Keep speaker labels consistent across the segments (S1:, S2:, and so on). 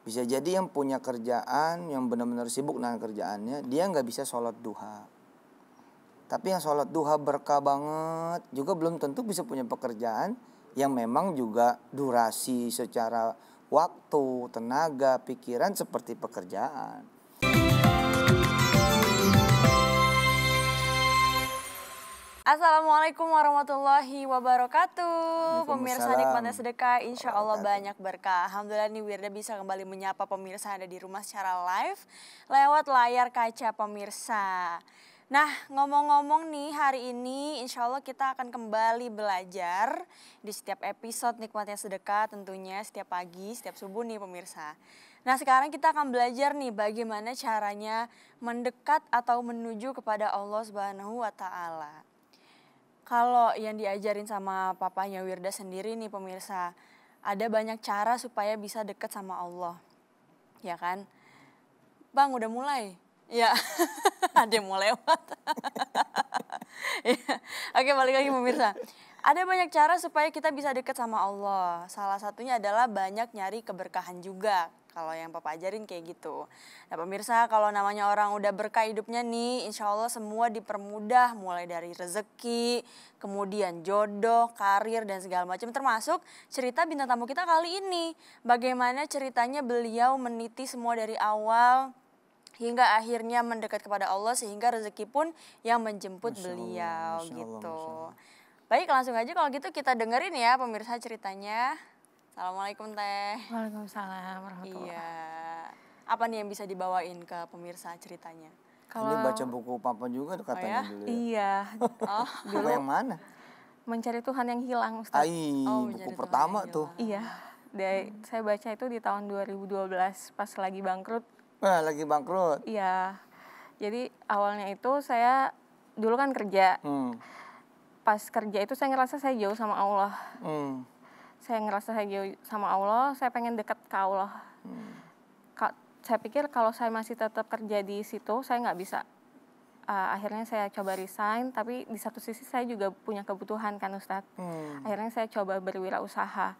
S1: Bisa jadi yang punya kerjaan, yang benar-benar sibuk dengan kerjaannya, dia nggak bisa sholat duha. Tapi yang sholat duha berkah banget, juga belum tentu bisa punya pekerjaan yang memang juga durasi secara waktu, tenaga, pikiran seperti pekerjaan.
S2: Assalamualaikum warahmatullahi wabarakatuh. Pemirsa nikmatnya sedekah, insya Allah banyak berkah. Alhamdulillah nih Wirda bisa kembali menyapa pemirsa yang ada di rumah secara live lewat layar kaca pemirsa. Nah, ngomong-ngomong nih, hari ini insya Allah kita akan kembali belajar di setiap episode nikmatnya sedekah, tentunya setiap pagi, setiap subuh nih pemirsa. Nah, sekarang kita akan belajar nih bagaimana caranya mendekat atau menuju kepada Allah Subhanahu wa Ta'ala. Kalau yang diajarin sama papanya Wirda sendiri nih pemirsa, ada banyak cara supaya bisa dekat sama Allah. Ya kan? Bang, udah mulai? Ya, ada yang mau lewat. Oke, balik lagi pemirsa. Ada banyak cara supaya kita bisa dekat sama Allah. Salah satunya adalah banyak nyari keberkahan juga. Kalau yang Papa ajarin kayak gitu. Nah pemirsa, kalau namanya orang udah berkah hidupnya nih, insya Allah semua dipermudah. Mulai dari rezeki, kemudian jodoh, karir, dan segala macam. Termasuk cerita bintang tamu kita kali ini. Bagaimana ceritanya beliau meniti semua dari awal hingga akhirnya mendekat kepada Allah sehingga rezeki pun yang menjemput beliau gitu. Baik, langsung aja kalau gitu kita dengerin ya pemirsa ceritanya. Assalamualaikum Teh.
S3: Waalaikumsalam warahmatullahi.
S2: Iya. Apa nih yang bisa dibawain ke pemirsa ceritanya?
S1: Ini baca buku Papa juga katanya dulu ya.
S3: Iya.
S1: Buku yang mana?
S3: Mencari Tuhan yang hilang, Ustaz.
S1: Buku pertama tuh.
S3: Iya. Saya baca itu di tahun 2012 pas lagi bangkrut.
S1: Lagi bangkrut.
S3: Iya. Jadi awalnya itu saya dulu kan kerja. Pas kerja itu saya ngerasa saya jauh sama Allah. Saya ngerasa saya jauh sama Allah, saya pengen dekat ke Allah. Saya pikir kalau saya masih tetap kerja di situ, saya nggak bisa. Akhirnya saya coba resign, tapi di satu sisi saya juga punya kebutuhan kan Ustadz. Akhirnya saya coba berwirausaha.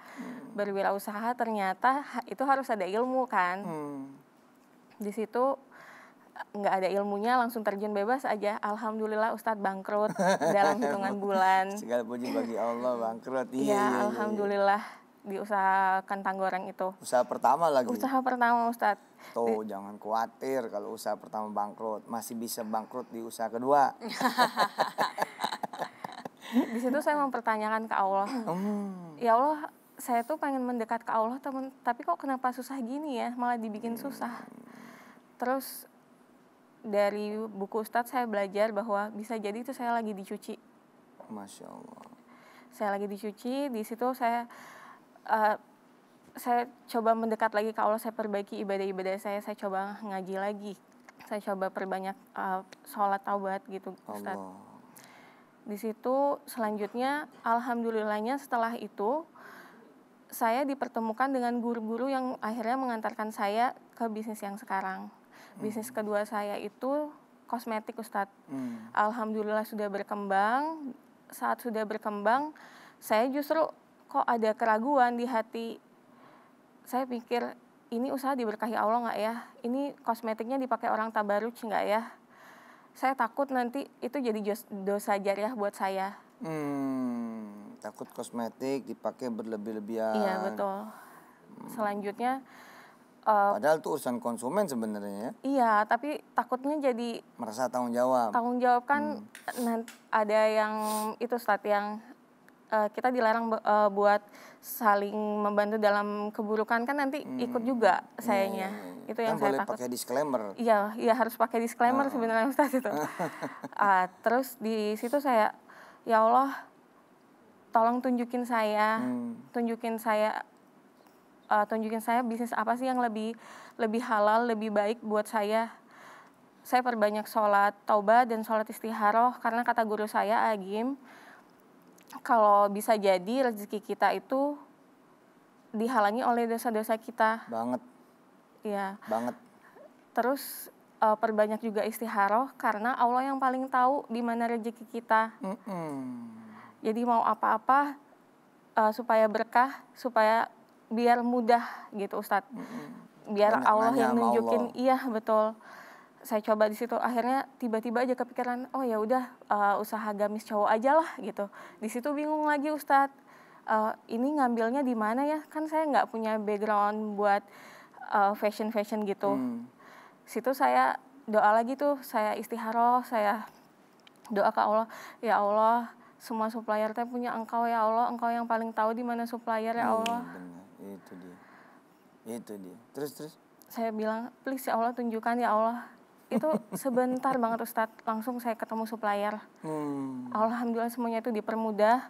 S3: Berwirausaha ternyata itu harus ada ilmu kan. Di situ nggak ada ilmunya, langsung terjun bebas aja. Alhamdulillah Ustadz bangkrut dalam hitungan bulan.
S1: Segala puji bagi Allah, bangkrut.
S3: Iya, alhamdulillah di usaha kentang goreng itu.
S1: Usaha pertama lagi?
S3: Usaha pertama Ustadz.
S1: Tuh jangan khawatir kalau usaha pertama bangkrut. Masih bisa bangkrut di usaha kedua.
S3: Di situ saya mempertanyakan ke Allah. Ya Allah, saya tuh pengen mendekat ke Allah, tapi kok kenapa susah gini ya? Malah dibikin susah. Terus dari buku Ustadz saya belajar bahwa bisa jadi itu saya lagi dicuci.
S1: Masya Allah.
S3: Saya lagi dicuci, di situ saya coba mendekat lagi ke Allah, saya perbaiki ibadah-ibadah saya coba ngaji lagi. Saya coba perbanyak sholat taubat gitu Ustadz. Di situ selanjutnya alhamdulillahnya setelah itu saya dipertemukan dengan guru-guru yang akhirnya mengantarkan saya ke bisnis yang sekarang. Bisnis kedua saya itu kosmetik Ustadz. Alhamdulillah sudah berkembang. Saat sudah berkembang, saya justru kok ada keraguan di hati. Saya pikir ini usaha diberkahi Allah nggak ya? Ini kosmetiknya dipakai orang tabaruj nggak ya? Saya takut nanti itu jadi dosa jariah buat saya.
S1: Takut kosmetik dipakai berlebih-lebihan.
S3: Iya betul. Selanjutnya
S1: padahal itu urusan konsumen sebenarnya ya.
S3: Iya, tapi takutnya jadi
S1: merasa tanggung jawab.
S3: Tanggung jawab kan ada yang itu Ustadz yang kita dilarang buat saling membantu dalam keburukan kan nanti ikut juga sayanya. Itu yang saya takut.
S1: Boleh pakai disclaimer.
S3: Iya harus pakai disclaimer sebenarnya Ustadz itu. Terus di situ saya, ya Allah, tolong tunjukin saya bisnis apa sih yang lebih halal, lebih baik buat saya. Saya perbanyak sholat taubat dan sholat istikharah karena kata guru saya Agim, kalau bisa jadi rezeki kita itu dihalangi oleh dosa-dosa kita.
S1: Banget.
S3: Iya.
S1: Banget.
S3: Terus perbanyak juga istikharah karena Allah yang paling tahu di mana rezeki kita. Jadi mau apa-apa supaya berkah, supaya biar mudah gitu Ustadz. biar
S1: Banyak
S3: Allah
S1: nanya
S3: yang
S1: sama
S3: nunjukin.
S1: Allah.
S3: Iya betul. Saya coba di situ, akhirnya tiba-tiba aja kepikiran, oh ya udah usaha gamis cowok aja lah gitu. Di situ bingung lagi Ustadz, ini ngambilnya di mana ya? Kan saya nggak punya background buat fashion gitu. Situ saya doa lagi tuh, saya istikharah, saya doa ke Allah, ya Allah, semua supplier teh punya Engkau ya Allah, Engkau yang paling tahu di mana supplier ya Allah.
S1: Benar, itu dia. Terus.
S3: Saya bilang, please ya Allah tunjukkan ya Allah. Itu sebentar banget Ustadz, langsung saya ketemu supplier. Alhamdulillah semuanya itu dipermudah.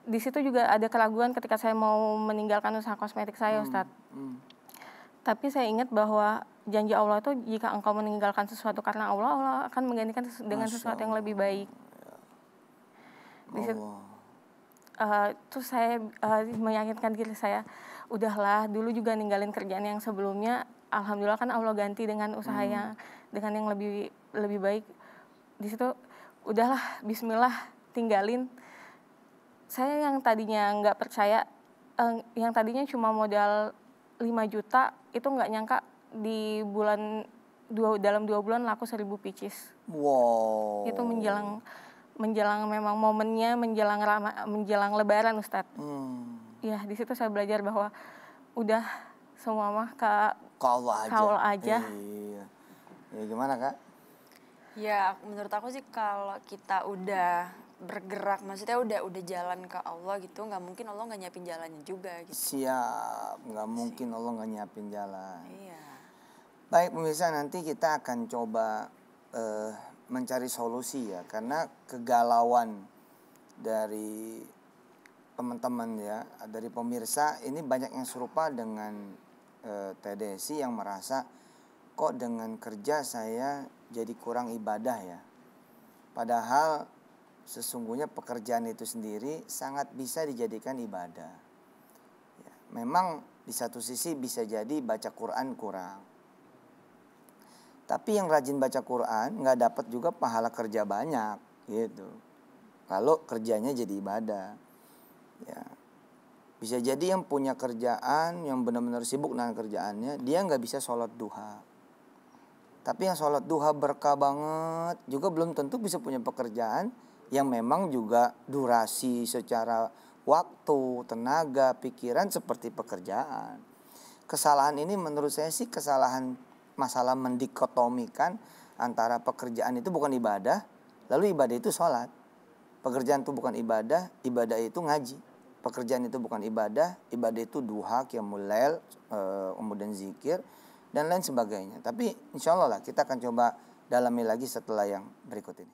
S3: Di situ juga ada keraguan ketika saya mau meninggalkan usaha kosmetik saya Ustadz. Tapi saya ingat bahwa janji Allah itu jika engkau meninggalkan sesuatu karena Allah, Allah akan menggantikan dengan sesuatu yang lebih baik. Di situ, terus saya meyakinkan diri saya, udahlah dulu juga ninggalin kerjaan yang sebelumnya, alhamdulillah kan Allah ganti dengan usahanya dengan yang lebih baik. Di situ udahlah bismillah tinggalin. Saya yang tadinya nggak percaya, yang tadinya cuma modal 5 juta itu nggak nyangka di dalam 2 bulan laku 1.000 pieces.
S1: Wow.
S3: Itu menjelang memang momennya menjelang Lebaran Ustadz. Ya di situ saya belajar bahwa udah semua mah ke Allah aja.
S1: Iya. Ya gimana Kak?
S2: Ya menurut aku sih kalau kita udah bergerak, maksudnya udah jalan ke Allah gitu, nggak mungkin Allah nggak nyiapin jalannya juga gitu.
S1: Siap, nggak mungkin Allah nggak nyiapin jalan.
S2: Iya.
S1: Baik pemirsa, nanti kita akan coba mencari solusi ya, karena kegalauan dari teman-teman ya, dari pemirsa ini banyak yang serupa dengan Teh Desi yang merasa kok dengan kerja saya jadi kurang ibadah ya. Padahal sesungguhnya pekerjaan itu sendiri sangat bisa dijadikan ibadah. Ya, memang di satu sisi bisa jadi baca Quran kurang. Tapi yang rajin baca Quran nggak dapat juga pahala kerja banyak gitu. Kalau kerjanya jadi ibadah. Ya. Bisa jadi yang punya kerjaan, yang benar-benar sibuk dengan kerjaannya, dia nggak bisa sholat duha. Tapi yang sholat duha berkah banget, juga belum tentu bisa punya pekerjaan yang memang juga durasi secara waktu, tenaga, pikiran seperti pekerjaan. Kesalahan ini menurut saya sih kesalahan masalah mendikotomikan antara pekerjaan itu bukan ibadah, lalu ibadah itu sholat. Pekerjaan itu bukan ibadah, ibadah itu ngaji. Pekerjaan itu bukan ibadah, ibadah itu duha, qiyamul lail, kemudian zikir, dan lain sebagainya. Tapi insya Allah lah kita akan coba dalami lagi setelah yang berikut ini.